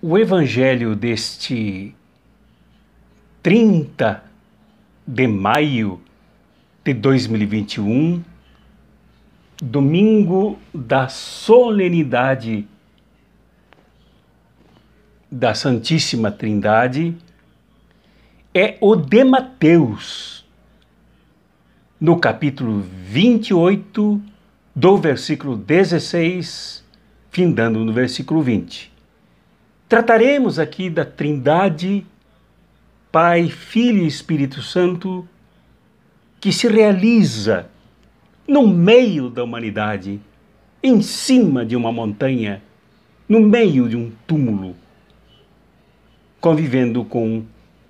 O evangelho deste 30 de maio de 2021, domingo da solenidade da Santíssima Trindade, é o de Mateus, no capítulo 28, do versículo 16, findando no versículo 20. Trataremos aqui da Trindade, Pai, Filho e Espírito Santo, que se realiza no meio da humanidade, em cima de uma montanha, no meio de um túmulo, convivendo com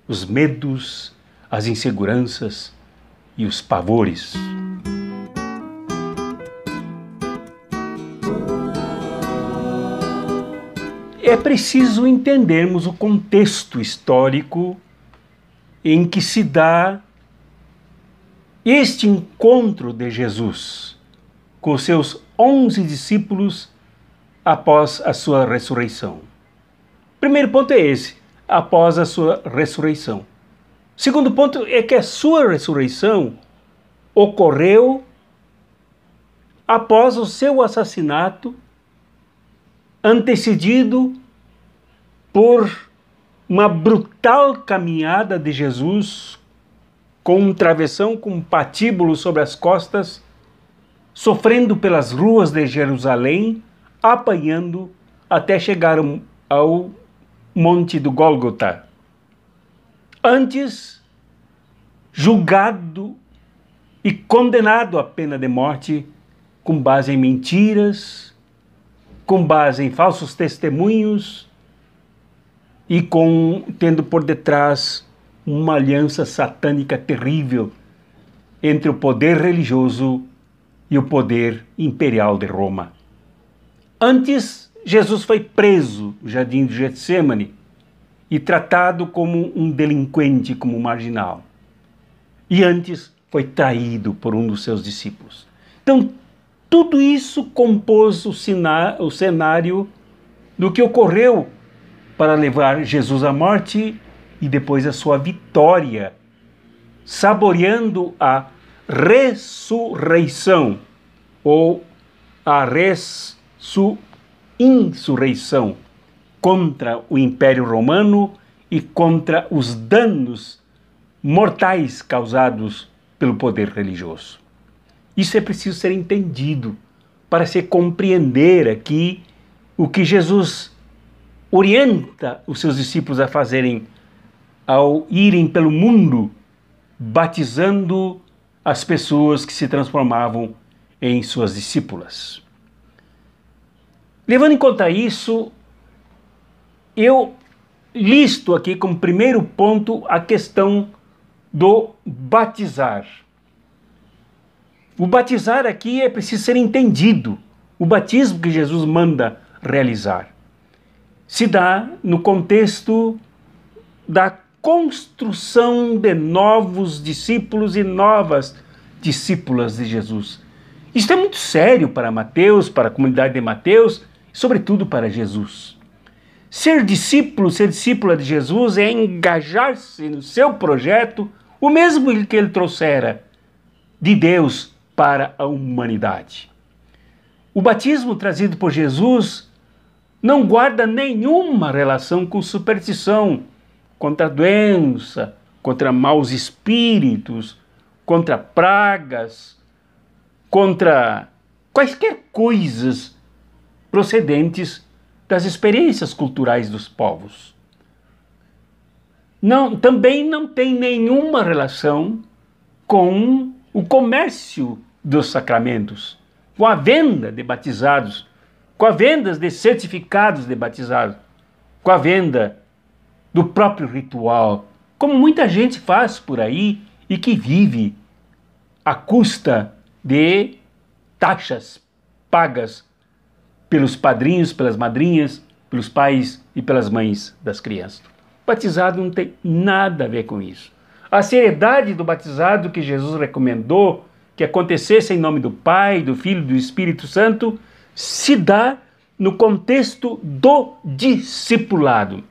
os medos, as inseguranças e os pavores. É preciso entendermos o contexto histórico em que se dá este encontro de Jesus com os seus 11 discípulos após a sua ressurreição. O primeiro ponto é esse, após a sua ressurreição. O segundo ponto é que a sua ressurreição ocorreu após o seu assassinato, antecedido por uma brutal caminhada de Jesus com um travessão com um patíbulo sobre as costas, sofrendo pelas ruas de Jerusalém, apanhando até chegar ao Monte do Gólgota. Antes, julgado e condenado à pena de morte com base em mentiras, com base em falsos testemunhos e tendo por detrás uma aliança satânica terrível entre o poder religioso e o poder imperial de Roma. Antes, Jesus foi preso no jardim de Getsêmani e tratado como um delinquente, como um marginal. E antes foi traído por um dos seus discípulos. Então, tudo isso compôs o cenário do que ocorreu para levar Jesus à morte e depois a sua vitória, saboreando a ressurreição ou a insurreição contra o Império Romano e contra os danos mortais causados pelo poder religioso. Isso é preciso ser entendido para se compreender aqui o que Jesus orienta os seus discípulos a fazerem ao irem pelo mundo batizando as pessoas que se transformavam em suas discípulas. Levando em conta isso, eu listo aqui como primeiro ponto a questão do batizar. O batizar aqui é preciso ser entendido. O batismo que Jesus manda realizar se dá no contexto da construção de novos discípulos e novas discípulas de Jesus. Isso é muito sério para Mateus, para a comunidade de Mateus, e sobretudo para Jesus. Ser discípula de Jesus é engajar-se no seu projeto, o mesmo que ele trouxera de Deus para a humanidade. O batismo trazido por Jesus não guarda nenhuma relação com superstição, contra a doença, contra maus espíritos, contra pragas, contra quaisquer coisas procedentes das experiências culturais dos povos. Também não tem nenhuma relação com o comércio dos sacramentos, com a venda de batizados, com a venda de certificados de batizados, com a venda do próprio ritual, como muita gente faz por aí e que vive à custa de taxas pagas pelos padrinhos, pelas madrinhas, pelos pais e pelas mães das crianças. Batizado não tem nada a ver com isso. A seriedade do batizado que Jesus recomendou que acontecesse em nome do Pai, do Filho e do Espírito Santo se dá no contexto do discipulado.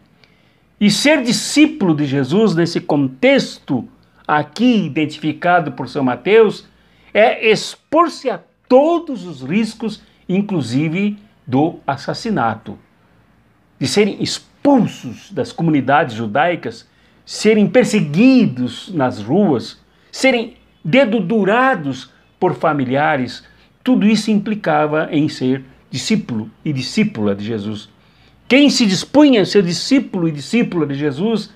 E ser discípulo de Jesus, nesse contexto aqui identificado por São Mateus, é expor-se a todos os riscos, inclusive do assassinato, de serem expulsos das comunidades judaicas, serem perseguidos nas ruas, serem dedudurados por familiares. Tudo isso implicava em ser discípulo e discípula de Jesus. Quem se dispunha a ser discípulo e discípula de Jesus,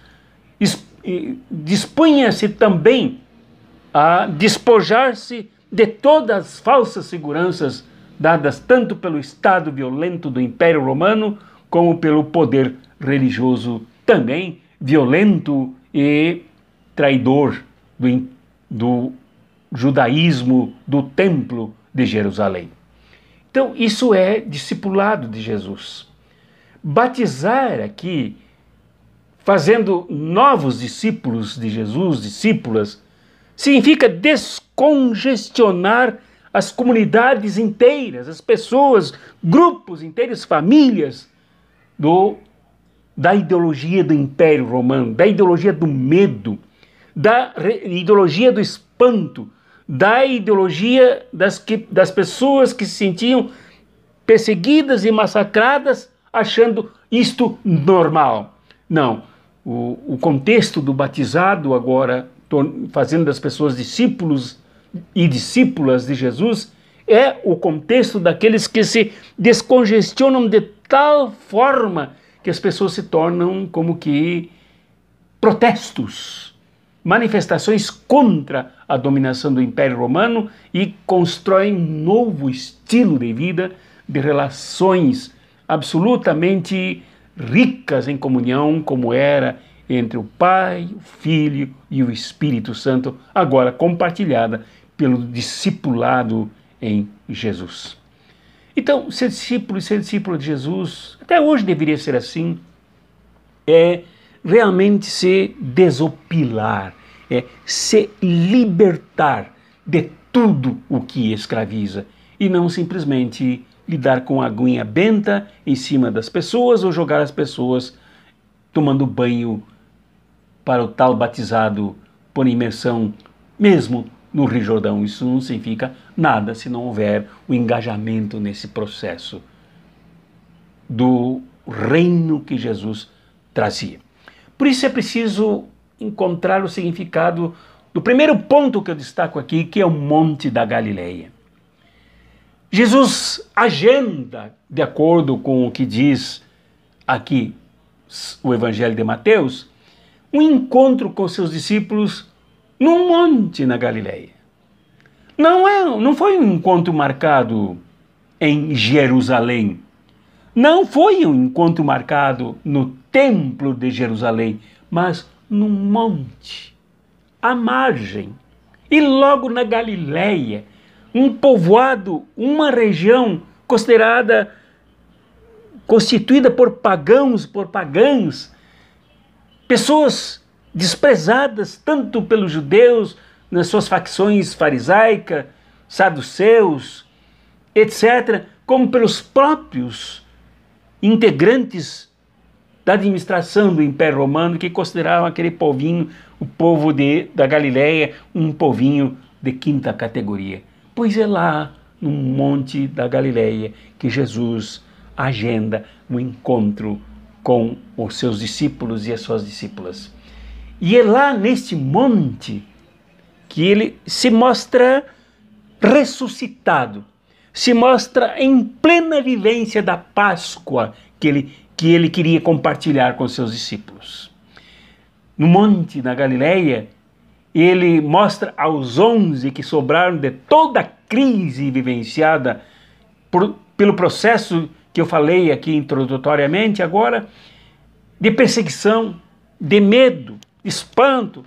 dispunha-se também a despojar-se de todas as falsas seguranças dadas tanto pelo Estado violento do Império Romano, como pelo poder religioso também violento e traidor do judaísmo, do Templo de Jerusalém. Então, isso é discipulado de Jesus. Batizar aqui, fazendo novos discípulos de Jesus, discípulas, significa descongestionar as comunidades inteiras, as pessoas, grupos inteiros, famílias da ideologia do Império Romano, da ideologia do medo, da ideologia do espanto, da ideologia das pessoas que se sentiam perseguidas e massacradas, achando isto normal. Não, o contexto do batizado agora, fazendo das pessoas discípulos e discípulas de Jesus, é o contexto daqueles que se descongestionam de tal forma que as pessoas se tornam como que protestos, manifestações contra a dominação do Império Romano, e constroem um novo estilo de vida, de relações absolutamente ricas em comunhão, como era entre o Pai, o Filho e o Espírito Santo, agora compartilhada pelo discipulado em Jesus. Então, ser discípulo e ser discípula de Jesus, até hoje deveria ser assim, é realmente se desopilar, é se libertar de tudo o que escraviza, e não simplesmente lidar com a aguinha benta em cima das pessoas ou jogar as pessoas tomando banho para o tal batizado por imersão, mesmo no Rio Jordão. Isso não significa nada se não houver o engajamento nesse processo do reino que Jesus trazia. Por isso é preciso encontrar o significado do primeiro ponto que eu destaco aqui, que é o Monte da Galileia. Jesus agenda, de acordo com o que diz aqui o Evangelho de Mateus, um encontro com seus discípulos num monte na Galileia. Não foi um encontro marcado em Jerusalém. Não foi um encontro marcado no Templo de Jerusalém, mas num monte, à margem. E logo na Galileia, um povoado, uma região constituída por pagãos, por pagãs, pessoas desprezadas tanto pelos judeus, nas suas facções farisaica, saduceus, etc., como pelos próprios integrantes da administração do Império Romano, que consideravam aquele povinho, o povo da Galileia, um povinho de quinta categoria. Pois é lá, no Monte da Galileia, que Jesus agenda um encontro com os seus discípulos e as suas discípulas. E é lá neste monte que ele se mostra ressuscitado, se mostra em plena vivência da Páscoa que ele queria compartilhar com seus discípulos. No Monte da Galileia, ele mostra aos 11 que sobraram de toda a crise vivenciada pelo processo que eu falei aqui introdutoriamente agora, de perseguição, de medo, espanto.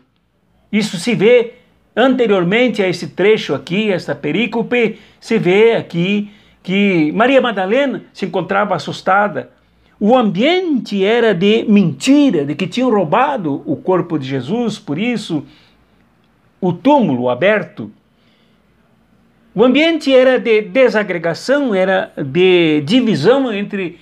Isso se vê anteriormente a esse trecho aqui, esta perícope, se vê aqui que Maria Madalena se encontrava assustada. O ambiente era de mentira, de que tinham roubado o corpo de Jesus, por isso o túmulo aberto. O ambiente era de desagregação, era de divisão entre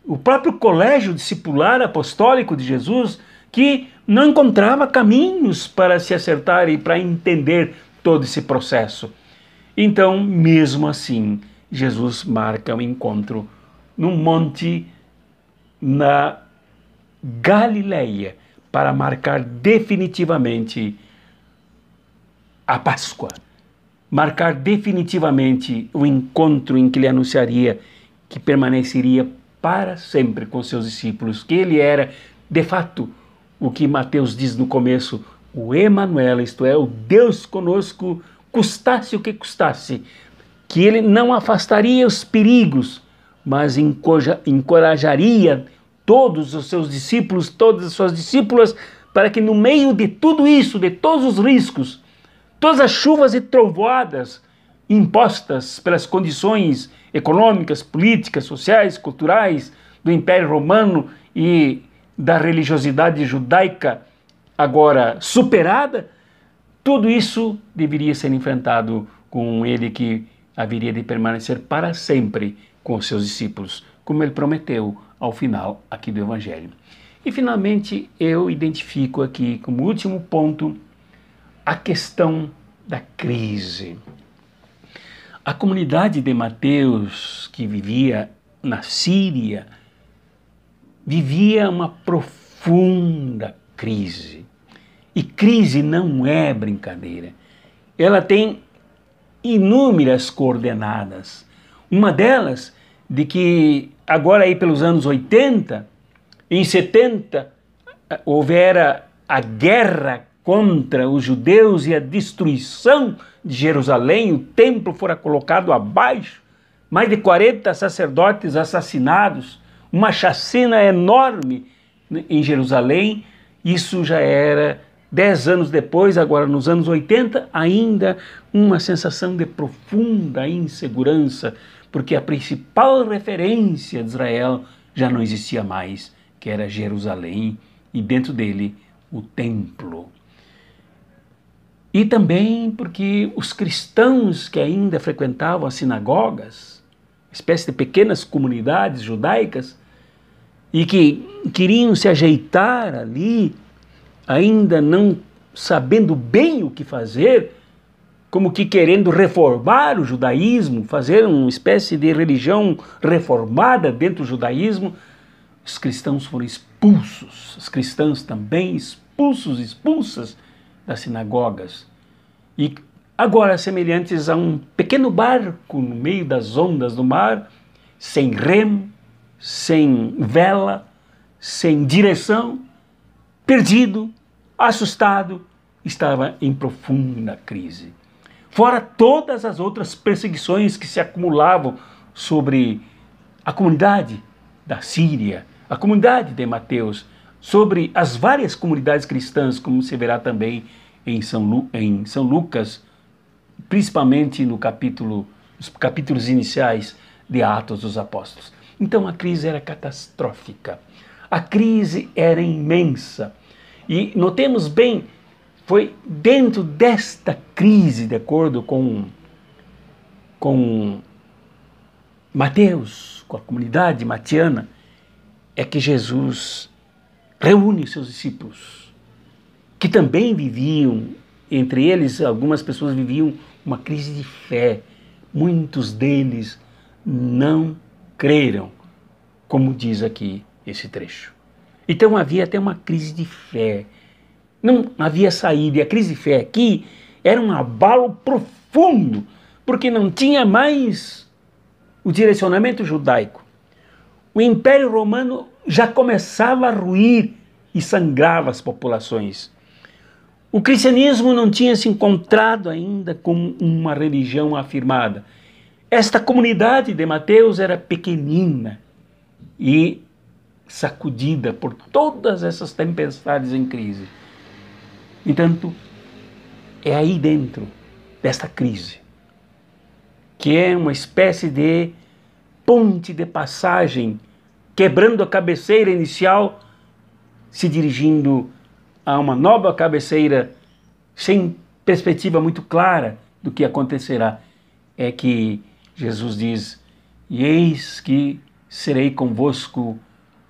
o próprio colégio discipular apostólico de Jesus, que não encontrava caminhos para se acertar e para entender todo esse processo. Então, mesmo assim, Jesus marca um encontro num monte na Galileia para marcar definitivamente a Páscoa, marcar definitivamente o encontro em que ele anunciaria que permaneceria para sempre com seus discípulos, que ele era, de fato, o que Mateus diz no começo, o Emanuel, isto é, o Deus conosco, custasse o que custasse, que ele não afastaria os perigos, mas encorajaria todos os seus discípulos, todas as suas discípulas, para que no meio de tudo isso, de todos os riscos, todas as chuvas e trovoadas impostas pelas condições econômicas, políticas, sociais, culturais do Império Romano e da religiosidade judaica agora superada, tudo isso deveria ser enfrentado com ele que haveria de permanecer para sempre com os seus discípulos, como ele prometeu ao final aqui do Evangelho. E finalmente eu identifico aqui como último ponto a questão da crise. A comunidade de Mateus, que vivia na Síria, vivia uma profunda crise. E crise não é brincadeira. Ela tem inúmeras coordenadas. Uma delas, de que agora aí pelos anos 80, em 70, houvera a guerra contra os judeus e a destruição de Jerusalém, o templo fora colocado abaixo, mais de 40 sacerdotes assassinados, uma chacina enorme em Jerusalém. Isso já era 10 anos depois, agora nos anos 80, ainda uma sensação de profunda insegurança, porque a principal referência de Israel já não existia mais, que era Jerusalém, e dentro dele o templo. E também porque os cristãos que ainda frequentavam as sinagogas, espécie de pequenas comunidades judaicas, e que queriam se ajeitar ali, ainda não sabendo bem o que fazer, como que querendo reformar o judaísmo, fazer uma espécie de religião reformada dentro do judaísmo, os cristãos foram expulsos, as cristãs também expulsas das sinagogas. E agora semelhantes a um pequeno barco no meio das ondas do mar, sem remo, sem vela, sem direção, perdido, assustado, estava em profunda crise. Fora todas as outras perseguições que se acumulavam sobre a comunidade da Síria, a comunidade de Mateus, sobre as várias comunidades cristãs, como se verá também em São Lucas, principalmente nos capítulos iniciais de Atos dos Apóstolos. Então a crise era catastrófica, a crise era imensa. E notemos bem, foi dentro desta crise, de acordo com Mateus, com a comunidade matiana, é que Jesus reúne seus discípulos, que também viviam, entre eles algumas pessoas viviam uma crise de fé. Muitos deles não creram, como diz aqui esse trecho. Então havia até uma crise de fé. Não havia saída. E a crise de fé aqui era um abalo profundo, porque não tinha mais o direcionamento judaico. O Império Romano já começava a ruir e sangrava as populações. O cristianismo não tinha se encontrado ainda como uma religião afirmada. Esta comunidade de Mateus era pequenina e sacudida por todas essas tempestades em crise. Entanto, é aí dentro desta crise, que é uma espécie de ponte de passagem, quebrando a cabeceira inicial, se dirigindo a uma nova cabeceira sem perspectiva muito clara do que acontecerá. é que Jesus diz: e eis que serei convosco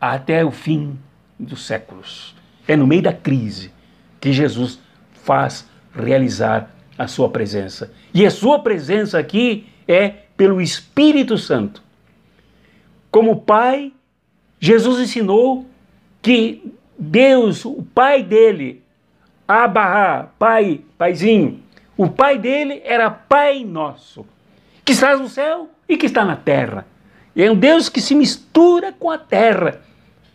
até o fim dos séculos. É no meio da crise que Jesus faz realizar a sua presença. E a sua presença aqui é pelo Espírito Santo. Como Pai, Jesus ensinou que Deus, o Pai dele, Abba, Pai, Paizinho, o Pai dele era Pai nosso, que está no céu e que está na terra. É um Deus que se mistura com a terra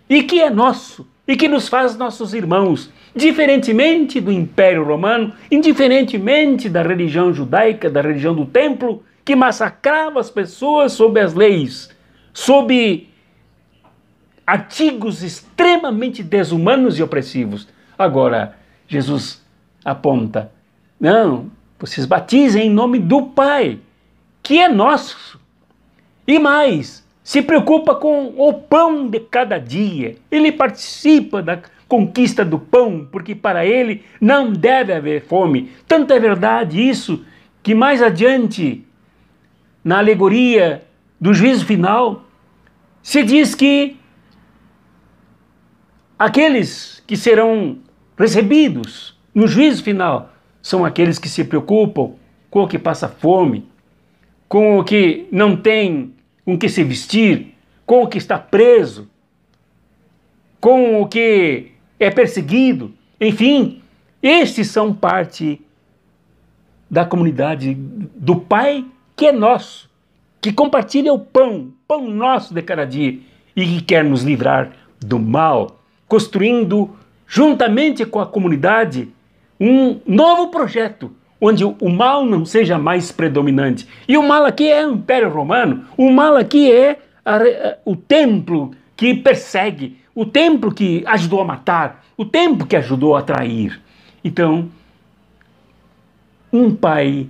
e que é nosso e que nos faz nossos irmãos, diferentemente do Império Romano, indiferentemente da religião judaica, da religião do templo, que massacrava as pessoas sob as leis, sob artigos extremamente desumanos e opressivos. Agora, Jesus aponta: não, vocês batizem em nome do Pai, que é nosso. E mais, se preocupa com o pão de cada dia. Ele participa da conquista do pão, porque para ele não deve haver fome. Tanto é verdade isso, que mais adiante, na alegoria do juízo final, se diz que aqueles que serão recebidos no juízo final são aqueles que se preocupam com o que passa fome, com o que não tem com que se vestir, com o que está preso, com o que é perseguido. Enfim, estes são parte da comunidade do Pai, que é nosso, que compartilha o pão nosso de cada dia e que quer nos livrar do mal, construindo juntamente com a comunidade um novo projeto, onde o mal não seja mais predominante. E o mal aqui é o Império Romano, o mal aqui é o templo que persegue, o templo que ajudou a matar, o templo que ajudou a trair. Então, um Pai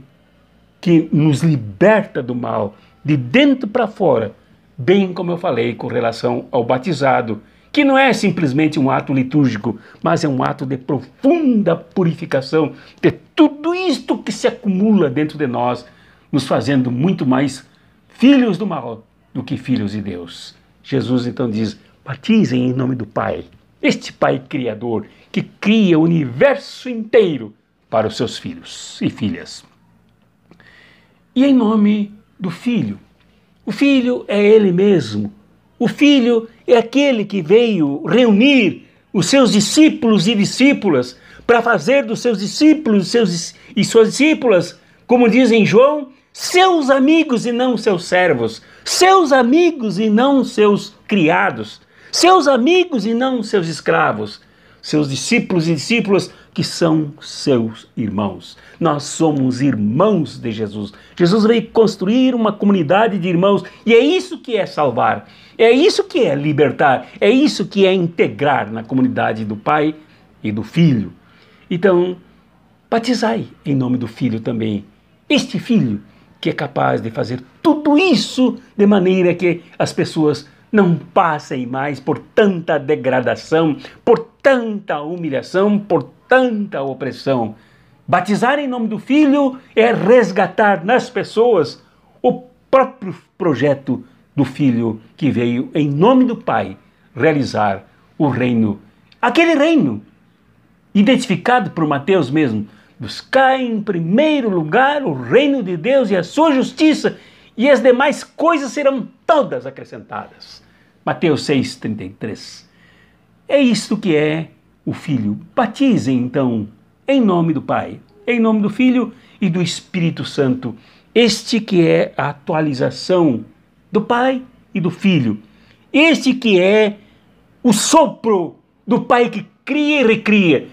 que nos liberta do mal, de dentro para fora, bem como eu falei com relação ao batizado, que não é simplesmente um ato litúrgico, mas é um ato de profunda purificação de tudo isto que se acumula dentro de nós, nos fazendo muito mais filhos do mal do que filhos de Deus. Jesus então diz: batizem em nome do Pai, este Pai Criador que cria o universo inteiro para os seus filhos e filhas. E em nome do Filho. O Filho é Ele mesmo. O Filho é aquele que veio reunir os seus discípulos e discípulas para fazer dos seus discípulos e suas discípulas, como diz em João, seus amigos e não seus servos, seus amigos e não seus criados, seus amigos e não seus escravos, seus discípulos e discípulas que são seus irmãos. Nós somos irmãos de Jesus. Jesus veio construir uma comunidade de irmãos e é isso que é salvar, é isso que é libertar, é isso que é integrar na comunidade do Pai e do Filho. Então, batizai em nome do Filho também, este Filho que é capaz de fazer tudo isso de maneira que as pessoas não passem mais por tanta degradação, por tanta humilhação, por tanta opressão. Batizar em nome do Filho é resgatar nas pessoas o próprio projeto do Filho que veio em nome do Pai realizar o reino. Aquele reino identificado por Mateus mesmo. Buscai em primeiro lugar o reino de Deus e a sua justiça, e as demais coisas serão todas acrescentadas. Mateus 6,33. É isto que é o Filho. Batizem, então, em nome do Pai, em nome do Filho e do Espírito Santo. Este que é a atualização do Pai e do Filho. Este que é o sopro do Pai que cria e recria.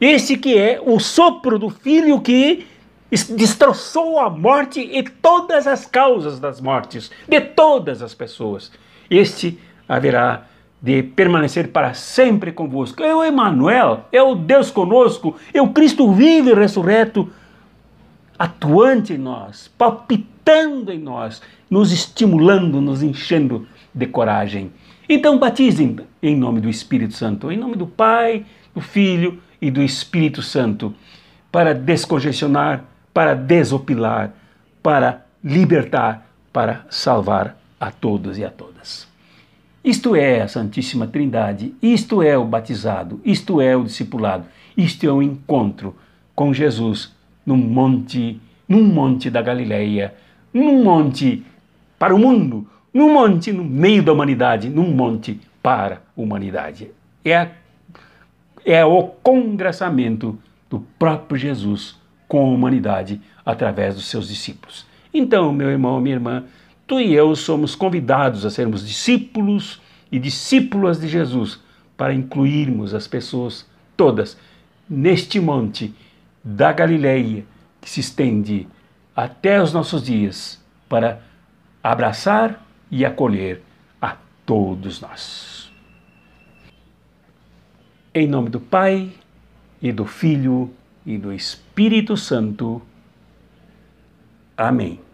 Este que é o sopro do Filho que destroçou a morte e todas as causas das mortes de todas as pessoas. Este haverá de permanecer para sempre convosco. É o Emmanuel, é o Deus conosco, é o Cristo vivo e ressurreto, atuante em nós, palpitando em nós, nos estimulando, nos enchendo de coragem. Então batizem em nome do Espírito Santo, em nome do Pai, do Filho e do Espírito Santo, para descongestionar, para desopilar, para libertar, para salvar a todos e a todas. Isto é a Santíssima Trindade, isto é o batizado, isto é o discipulado, isto é o encontro com Jesus num monte da Galileia, num monte para o mundo, num monte no meio da humanidade, num monte para a humanidade. É o congraçamento do próprio Jesus com a humanidade através dos seus discípulos. Então, meu irmão, minha irmã, tu e eu somos convidados a sermos discípulos e discípulas de Jesus para incluirmos as pessoas todas neste monte da Galileia que se estende até os nossos dias para abraçar e acolher a todos nós. Em nome do Pai, e do Filho, e do Espírito Santo. Amém.